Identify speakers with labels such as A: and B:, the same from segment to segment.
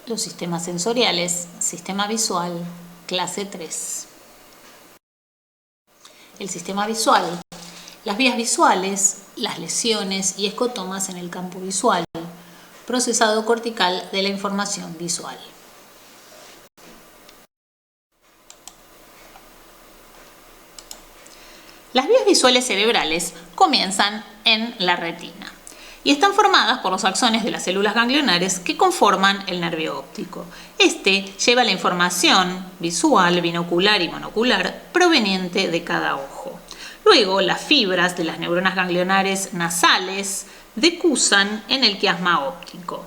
A: Los sistemas sensoriales, sistema visual, clase 3. El sistema visual, las vías visuales, las lesiones y escotomas en el campo visual, procesado cortical de la información visual. Las vías visuales cerebrales comienzan en la retina y están formadas por los axones de las células ganglionares que conforman el nervio óptico. Este lleva la información visual, binocular y monocular proveniente de cada ojo. Luego, las fibras de las neuronas ganglionares nasales decusan en el quiasma óptico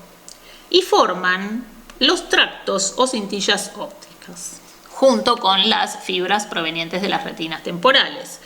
A: y forman los tractos o cintillas ópticas, junto con las fibras provenientes de las retinas temporales.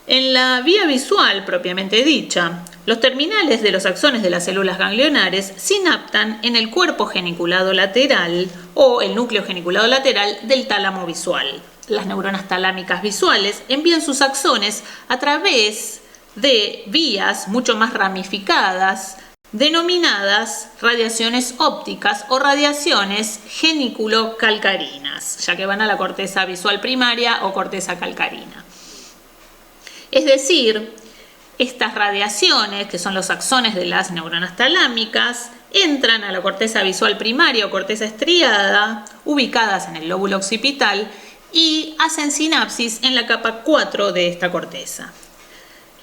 A: En la vía visual propiamente dicha, los terminales de los axones de las células ganglionares sinaptan en el cuerpo geniculado lateral o el núcleo geniculado lateral del tálamo visual. Las neuronas talámicas visuales envían sus axones a través de vías mucho más ramificadas, denominadas radiaciones ópticas o radiaciones genículo-calcarinas, ya que van a la corteza visual primaria o corteza calcarina. Es decir, estas radiaciones, que son los axones de las neuronas talámicas, entran a la corteza visual primaria o corteza estriada, ubicadas en el lóbulo occipital, y hacen sinapsis en la capa 4 de esta corteza.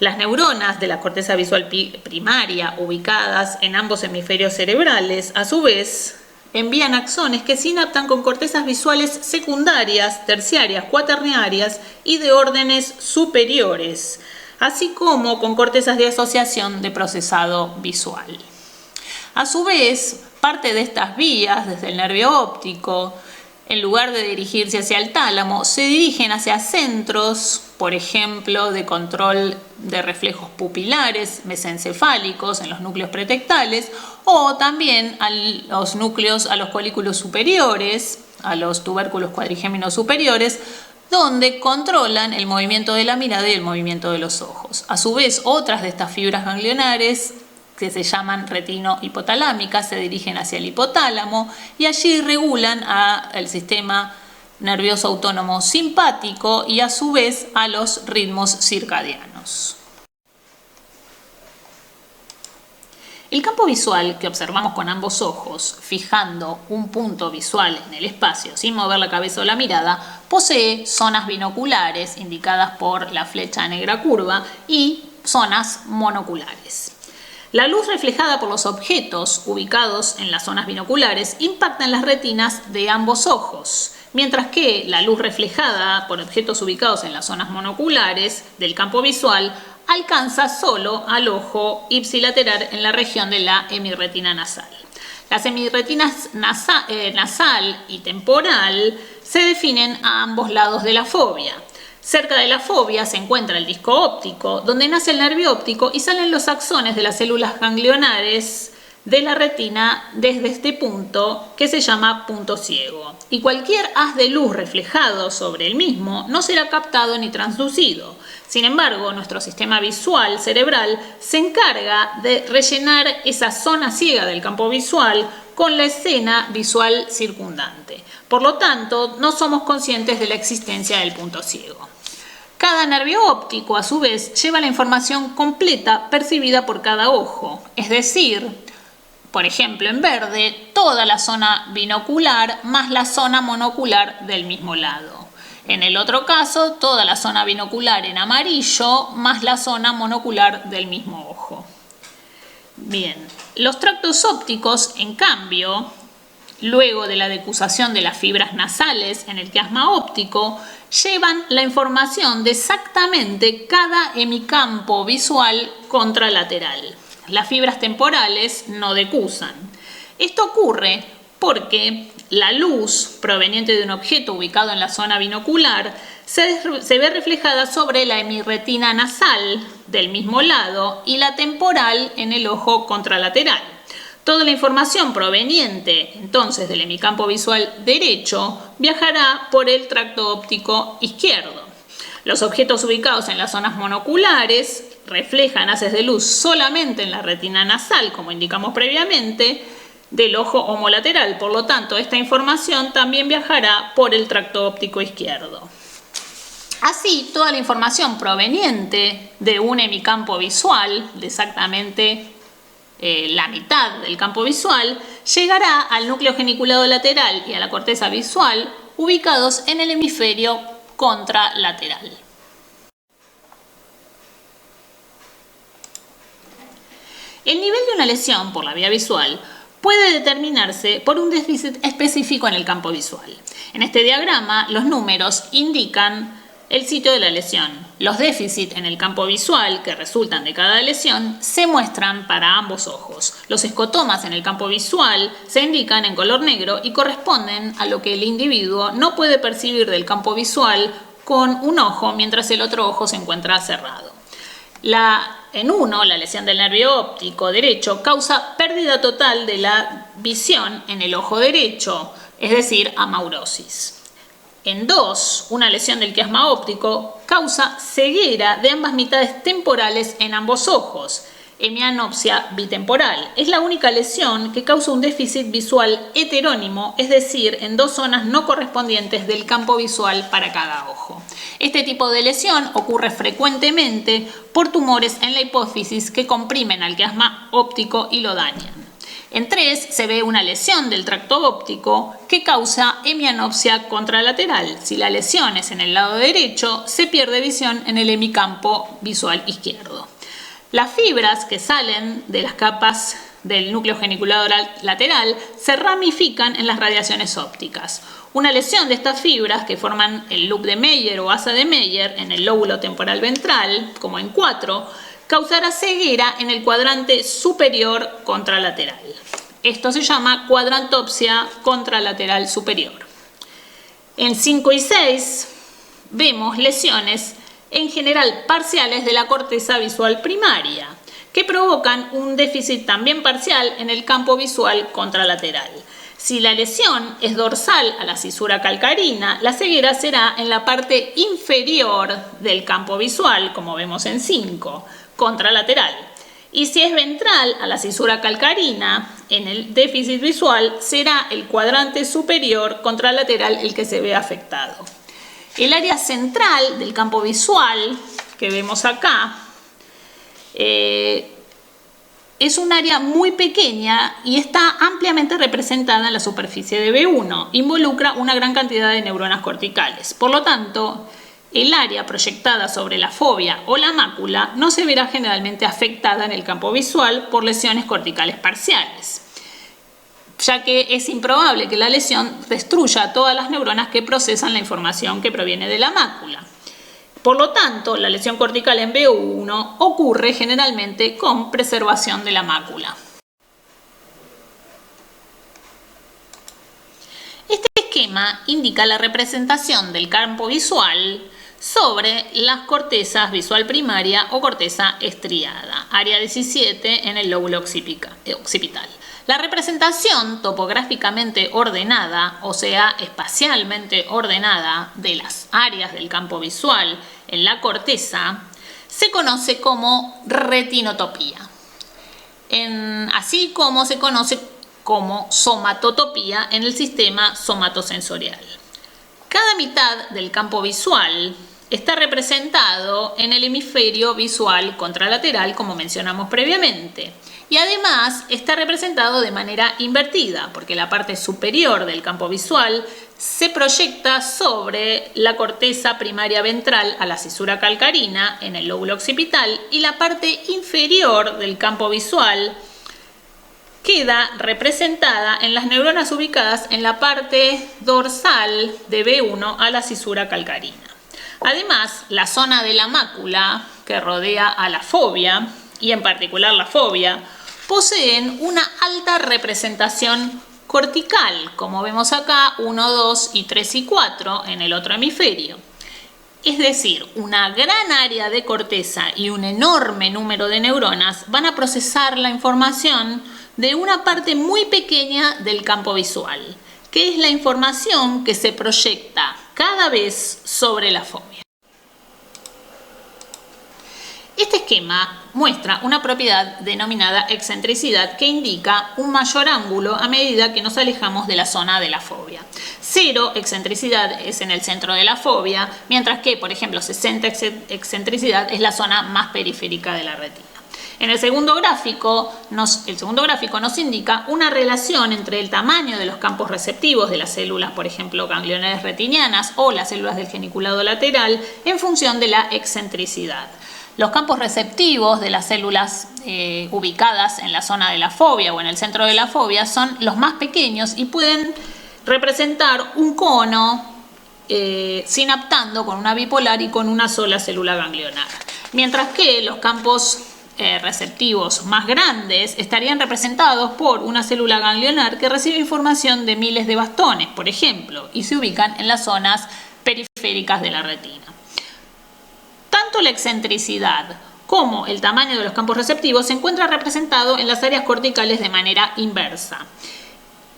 A: Las neuronas de la corteza visual primaria, ubicadas en ambos hemisferios cerebrales, a su vez, envían axones que sinaptan con cortezas visuales secundarias, terciarias, cuaternarias y de órdenes superiores, así como con cortezas de asociación de procesado visual. A su vez, parte de estas vías, desde el nervio óptico, en lugar de dirigirse hacia el tálamo, se dirigen hacia centros, por ejemplo, de control de reflejos pupilares mesencefálicos en los núcleos pretectales, o también a los núcleos, a los colículos superiores, a los tubérculos cuadrigéminos superiores, donde controlan el movimiento de la mirada y el movimiento de los ojos. A su vez, otras de estas fibras ganglionares, que se llaman retino-hipotalámicas, se dirigen hacia el hipotálamo y allí regulan al sistema nervioso autónomo simpático y a su vez a los ritmos circadianos. El campo visual que observamos con ambos ojos, fijando un punto visual en el espacio sin mover la cabeza o la mirada, posee zonas binoculares indicadas por la flecha negra curva y zonas monoculares. La luz reflejada por los objetos ubicados en las zonas binoculares impacta en las retinas de ambos ojos, mientras que la luz reflejada por objetos ubicados en las zonas monoculares del campo visual alcanza solo al ojo ipsilateral en la región de la hemirretina nasal. Las hemirretinas nasal y temporal se definen a ambos lados de la fóvea. Cerca de la fóvea se encuentra el disco óptico, donde nace el nervio óptico y salen los axones de las células ganglionares de la retina desde este punto, que se llama punto ciego. Y cualquier haz de luz reflejado sobre el mismo no será captado ni transducido. Sin embargo, nuestro sistema visual cerebral se encarga de rellenar esa zona ciega del campo visual con la escena visual circundante. Por lo tanto, no somos conscientes de la existencia del punto ciego. Cada nervio óptico, a su vez, lleva la información completa percibida por cada ojo, es decir, por ejemplo, en verde, toda la zona binocular más la zona monocular del mismo lado. En el otro caso, toda la zona binocular en amarillo más la zona monocular del mismo ojo. Bien, los tractos ópticos, en cambio, luego de la decusación de las fibras nasales en el quiasma óptico, llevan la información de exactamente cada hemicampo visual contralateral. Las fibras temporales no decusan. Esto ocurre porque la luz proveniente de un objeto ubicado en la zona binocular se ve reflejada sobre la hemirretina nasal del mismo lado y la temporal en el ojo contralateral. Toda la información proveniente entonces del hemicampo visual derecho viajará por el tracto óptico izquierdo. Los objetos ubicados en las zonas monoculares reflejan haces de luz solamente en la retina nasal, como indicamos previamente, del ojo homolateral. Por lo tanto, esta información también viajará por el tracto óptico izquierdo. Así, toda la información proveniente de un hemicampo visual, de exactamente la mitad del campo visual, llegará al núcleo geniculado lateral y a la corteza visual, ubicados en el hemisferio contralateral. El nivel de una lesión por la vía visual puede determinarse por un déficit específico en el campo visual. En este diagrama, los números indican el sitio de la lesión. Los déficits en el campo visual que resultan de cada lesión se muestran para ambos ojos. Los escotomas en el campo visual se indican en color negro y corresponden a lo que el individuo no puede percibir del campo visual con un ojo mientras el otro ojo se encuentra cerrado. En uno, la lesión del nervio óptico derecho causa pérdida total de la visión en el ojo derecho, es decir, amaurosis. En 2, una lesión del quiasma óptico causa ceguera de ambas mitades temporales en ambos ojos, hemianopsia bitemporal. Es la única lesión que causa un déficit visual heterónimo, es decir, en 2 zonas no correspondientes del campo visual para cada ojo. Este tipo de lesión ocurre frecuentemente por tumores en la hipófisis que comprimen al quiasma óptico y lo dañan. En 3 se ve una lesión del tracto óptico que causa hemianopsia contralateral. Si la lesión es en el lado derecho, se pierde visión en el hemicampo visual izquierdo. Las fibras que salen de las capas del núcleo geniculado lateral se ramifican en las radiaciones ópticas. Una lesión de estas fibras que forman el loop de Meyer o asa de Meyer en el lóbulo temporal ventral, como en 4, causará ceguera en el cuadrante superior contralateral. Esto se llama cuadrantopsia contralateral superior. En 5 y 6 vemos lesiones en general parciales de la corteza visual primaria, que provocan un déficit también parcial en el campo visual contralateral. Si la lesión es dorsal a la cisura calcarina, la ceguera será en la parte inferior del campo visual, como vemos en 5, contralateral. Y si es ventral a la cisura calcarina, en el déficit visual será el cuadrante superior contralateral el que se ve afectado. El área central del campo visual que vemos acá es un área muy pequeña y está ampliamente representada en la superficie de B1. Involucra una gran cantidad de neuronas corticales. Por lo tanto, el área proyectada sobre la fobia o la mácula no se verá generalmente afectada en el campo visual por lesiones corticales parciales, ya que es improbable que la lesión destruya todas las neuronas que procesan la información que proviene de la mácula. Por lo tanto, la lesión cortical en B1 ocurre generalmente con preservación de la mácula. Este esquema indica la representación del campo visual sobre las cortezas visual primaria o corteza estriada, área 17 en el lóbulo occipital. La representación topográficamente ordenada, o sea, espacialmente ordenada de las áreas del campo visual en la corteza, se conoce como retinotopía, así como se conoce como somatotopía en el sistema somatosensorial. Cada mitad del campo visual está representado en el hemisferio visual contralateral, como mencionamos previamente. Y además está representado de manera invertida, porque la parte superior del campo visual se proyecta sobre la corteza primaria ventral a la cisura calcarina en el lóbulo occipital y la parte inferior del campo visual queda representada en las neuronas ubicadas en la parte dorsal de B1 a la cisura calcarina. Además, la zona de la mácula que rodea a la fobia, y en particular la fobia, poseen una alta representación cortical, como vemos acá 1, 2 y 3 y 4 en el otro hemisferio. Es decir, una gran área de corteza y un enorme número de neuronas van a procesar la información de una parte muy pequeña del campo visual, que es la información que se proyecta cada vez sobre la fobia. Este esquema muestra una propiedad denominada excentricidad que indica un mayor ángulo a medida que nos alejamos de la zona de la fobia. 0 excentricidad es en el centro de la fobia, mientras que, por ejemplo, 60 excentricidad es la zona más periférica de la retina. En el segundo gráfico nos indica una relación entre el tamaño de los campos receptivos de las células, por ejemplo, ganglionares retinianas o las células del geniculado lateral, en función de la excentricidad. Los campos receptivos de las células ubicadas en la zona de la fobia o en el centro de la fobia son los más pequeños y pueden representar un cono sinaptando con una bipolar y con una sola célula ganglionar. Mientras que los campos receptivos más grandes estarían representados por una célula ganglionar que recibe información de miles de bastones, por ejemplo, y se ubican en las zonas periféricas de la retina. Tanto la excentricidad como el tamaño de los campos receptivos se encuentra representado en las áreas corticales de manera inversa.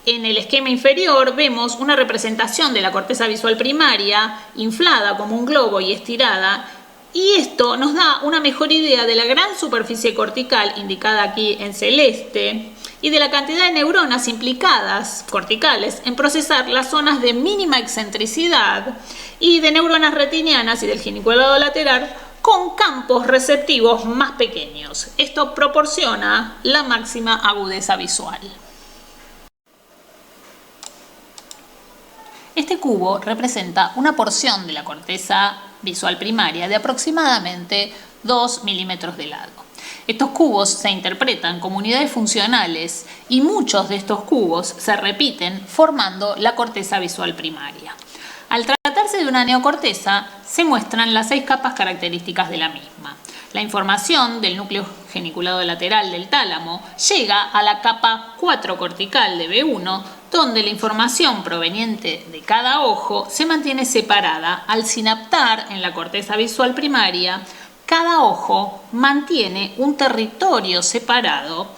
A: En el esquema inferior vemos una representación de la corteza visual primaria inflada como un globo y estirada, y esto nos da una mejor idea de la gran superficie cortical, indicada aquí en celeste, y de la cantidad de neuronas implicadas, corticales, en procesar las zonas de mínima excentricidad y de neuronas retinianas y del geniculado lateral con campos receptivos más pequeños. Esto proporciona la máxima agudeza visual. Este cubo representa una porción de la corteza visual primaria de aproximadamente 2 milímetros de largo. Estos cubos se interpretan como unidades funcionales y muchos de estos cubos se repiten formando la corteza visual primaria. Al tratarse de una neocorteza, se muestran las 6 capas características de la misma. La información del núcleo geniculado lateral del tálamo llega a la capa 4 cortical de B1, donde la información proveniente de cada ojo se mantiene separada. Al sinaptar en la corteza visual primaria, cada ojo mantiene un territorio separado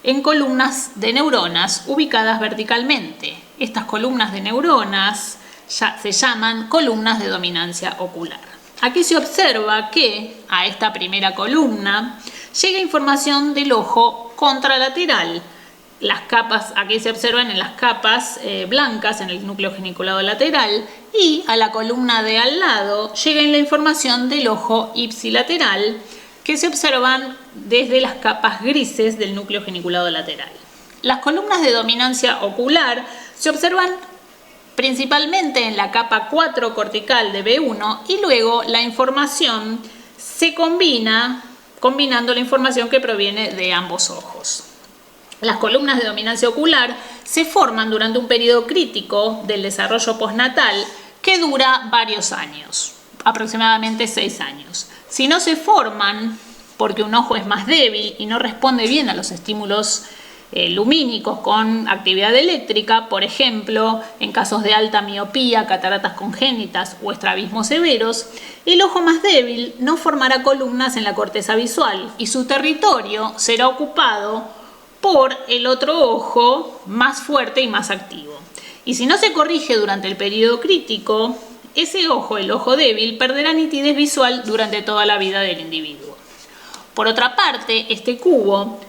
A: en columnas de neuronas ubicadas verticalmente. Estas columnas de neuronas se llaman columnas de dominancia ocular. Aquí se observa que a esta primera columna llega información del ojo contralateral. Las capas aquí se observan en las capas blancas en el núcleo geniculado lateral, y a la columna de al lado llega la información del ojo ipsilateral, que se observan desde las capas grises del núcleo geniculado lateral. Las columnas de dominancia ocular se observan principalmente en la capa 4 cortical de B1, y luego la información se combinando la información que proviene de ambos ojos. Las columnas de dominancia ocular se forman durante un periodo crítico del desarrollo postnatal que dura varios años, aproximadamente 6 años. Si no se forman porque un ojo es más débil y no responde bien a los estímulos lumínicos con actividad eléctrica, por ejemplo, en casos de alta miopía, cataratas congénitas o estrabismos severos, el ojo más débil no formará columnas en la corteza visual y su territorio será ocupado por el otro ojo más fuerte y más activo. Y si no se corrige durante el periodo crítico, ese ojo, el ojo débil, perderá nitidez visual durante toda la vida del individuo. Por otra parte, este cubo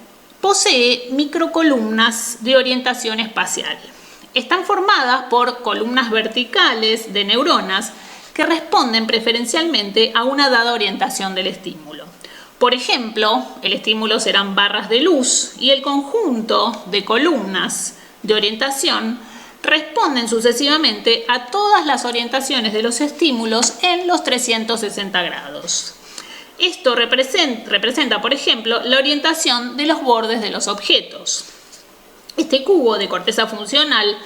A: posee microcolumnas de orientación espacial. Están formadas por columnas verticales de neuronas que responden preferencialmente a una dada orientación del estímulo. Por ejemplo, el estímulo serán barras de luz y el conjunto de columnas de orientación responden sucesivamente a todas las orientaciones de los estímulos en los 360 grados. Esto representa, por ejemplo, la orientación de los bordes de los objetos. Este cubo de corteza funcional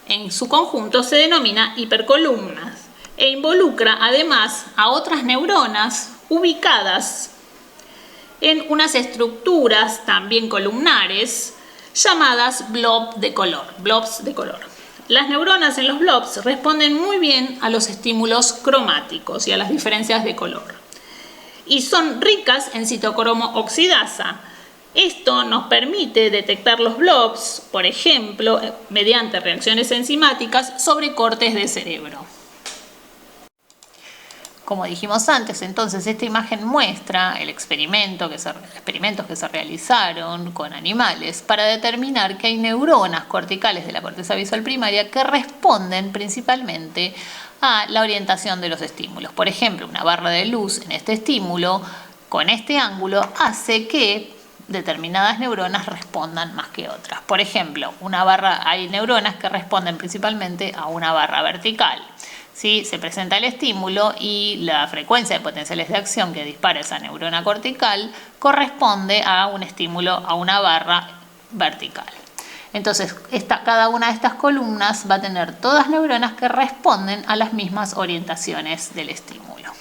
A: en su conjunto se denomina hipercolumnas e involucra además a otras neuronas ubicadas en unas estructuras también columnares llamadas blobs de color. Las neuronas en los blobs responden muy bien a los estímulos cromáticos y a las diferencias de color, y son ricas en citocromo oxidasa. Esto nos permite detectar los blobs, por ejemplo, mediante reacciones enzimáticas sobre cortes de cerebro. Como dijimos antes, entonces esta imagen muestra experimentos que se realizaron con animales para determinar que hay neuronas corticales de la corteza visual primaria que responden principalmente a la orientación de los estímulos. Por ejemplo, una barra de luz en este estímulo con este ángulo hace que determinadas neuronas respondan más que otras. Por ejemplo, hay neuronas que responden principalmente a una barra vertical. ¿Sí? Se presenta el estímulo y la frecuencia de potenciales de acción que dispara esa neurona cortical corresponde a un estímulo, a una barra vertical. Entonces, cada una de estas columnas va a tener todas neuronas que responden a las mismas orientaciones del estímulo.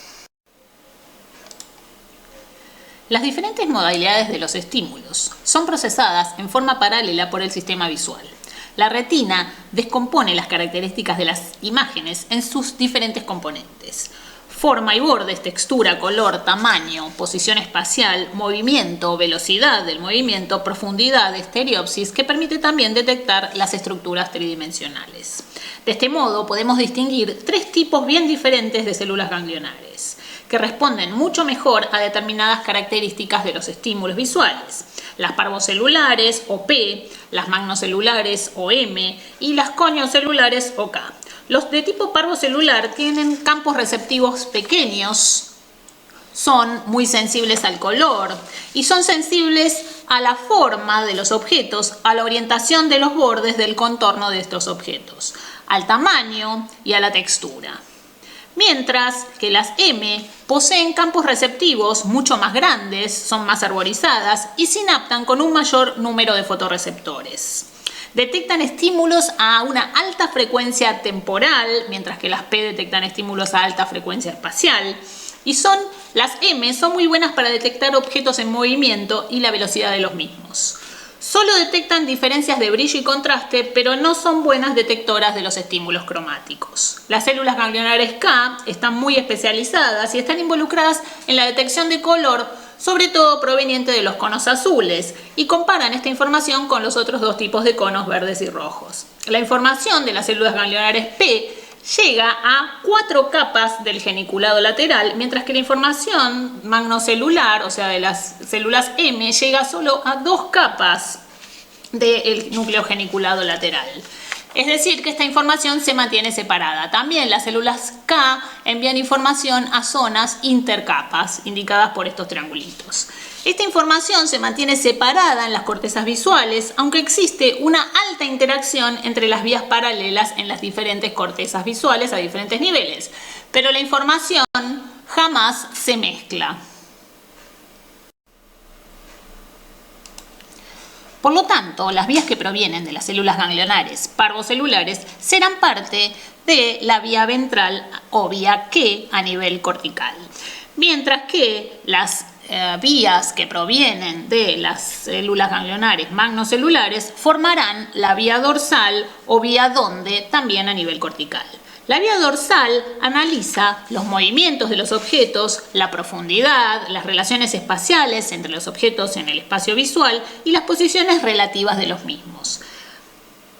A: Las diferentes modalidades de los estímulos son procesadas en forma paralela por el sistema visual. La retina descompone las características de las imágenes en sus diferentes componentes. Forma y bordes, textura, color, tamaño, posición espacial, movimiento, velocidad del movimiento, profundidad, estereopsis, que permite también detectar las estructuras tridimensionales. De este modo podemos distinguir tres tipos bien diferentes de células ganglionares, que responden mucho mejor a determinadas características de los estímulos visuales. Las parvocelulares o P, las magnocelulares o M y las coniocelulares o K. Los de tipo parvocelular tienen campos receptivos pequeños, son muy sensibles al color y son sensibles a la forma de los objetos, a la orientación de los bordes del contorno de estos objetos, al tamaño y a la textura. Mientras que las M poseen campos receptivos mucho más grandes, son más arborizadas y sinaptan con un mayor número de fotorreceptores. Detectan estímulos a una alta frecuencia temporal, mientras que las P detectan estímulos a alta frecuencia espacial. Y las M son muy buenas para detectar objetos en movimiento y la velocidad de los mismos. Solo detectan diferencias de brillo y contraste, pero no son buenas detectoras de los estímulos cromáticos. Las células ganglionares K están muy especializadas y están involucradas en la detección de color, sobre todo proveniente de los conos azules, y comparan esta información con los otros dos tipos de conos verdes y rojos. La información de las células ganglionares P llega a 4 capas del geniculado lateral, mientras que la información magnocelular, o sea de las células M, llega solo a 2 capas del núcleo geniculado lateral. Es decir, que esta información se mantiene separada. También las células K envían información a zonas intercapas, indicadas por estos triangulitos. Esta información se mantiene separada en las cortezas visuales, aunque existe una alta interacción entre las vías paralelas en las diferentes cortezas visuales a diferentes niveles, pero la información jamás se mezcla. Por lo tanto, las vías que provienen de las células ganglionares parvocelulares serán parte de la vía ventral o vía Q a nivel cortical, mientras que las vías que provienen de las células ganglionares magnocelulares formarán la vía dorsal o vía donde también a nivel cortical. La vía dorsal analiza los movimientos de los objetos, la profundidad, las relaciones espaciales entre los objetos en el espacio visual y las posiciones relativas de los mismos.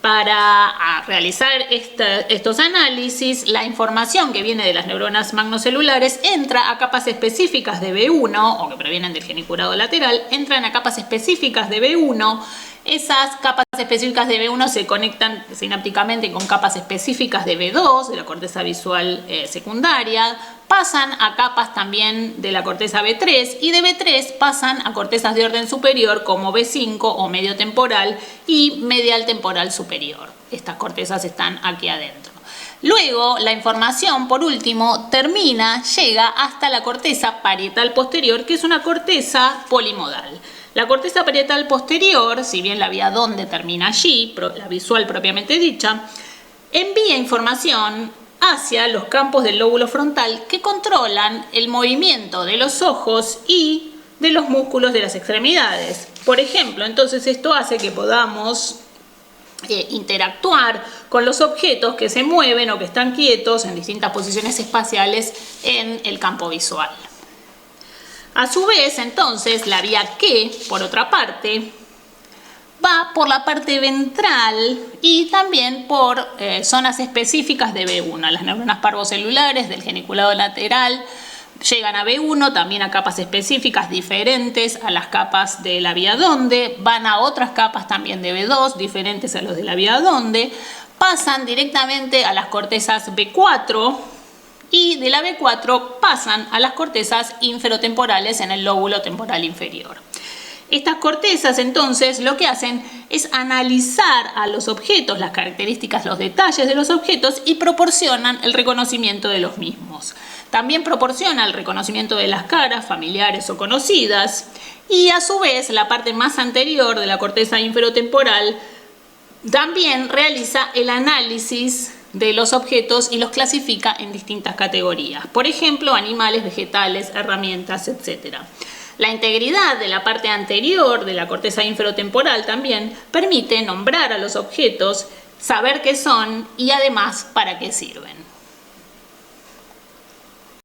A: Para realizar estos análisis, la información que viene de las neuronas magnocelulares entra a capas específicas de B1, o que provienen del geniculado lateral, entran a capas específicas de B1. Esas capas específicas de B1 se conectan sinápticamente con capas específicas de B2, de la corteza visual secundaria, pasan a capas también de la corteza B3 y de B3 pasan a cortezas de orden superior como B5 o medio temporal y medial temporal superior. Estas cortezas están aquí adentro. Luego, la información, por último, llega hasta la corteza parietal posterior, que es una corteza polimodal. La corteza parietal posterior, si bien la vía donde termina allí, la visual propiamente dicha, envía información hacia los campos del lóbulo frontal que controlan el movimiento de los ojos y de los músculos de las extremidades. Por ejemplo, entonces esto hace que podamos interactuar con los objetos que se mueven o que están quietos en distintas posiciones espaciales en el campo visual. A su vez, entonces, la vía Q, por otra parte, va por la parte ventral y también por zonas específicas de B1. Las neuronas parvocelulares del geniculado lateral llegan a B1, también a capas específicas diferentes a las capas de la vía donde, van a otras capas también de B2, diferentes a los de la vía donde, pasan directamente a las cortezas B4 y de la B4 pasan a las cortezas inferotemporales en el lóbulo temporal inferior. Estas cortezas entonces lo que hacen es analizar a los objetos, las características, los detalles de los objetos y proporcionan el reconocimiento de los mismos. También proporciona el reconocimiento de las caras familiares o conocidas y a su vez la parte más anterior de la corteza inferotemporal también realiza el análisis de los objetos y los clasifica en distintas categorías. Por ejemplo, animales, vegetales, herramientas, etc. La integridad de la parte anterior de la corteza inferotemporal también permite nombrar a los objetos, saber qué son y además para qué sirven.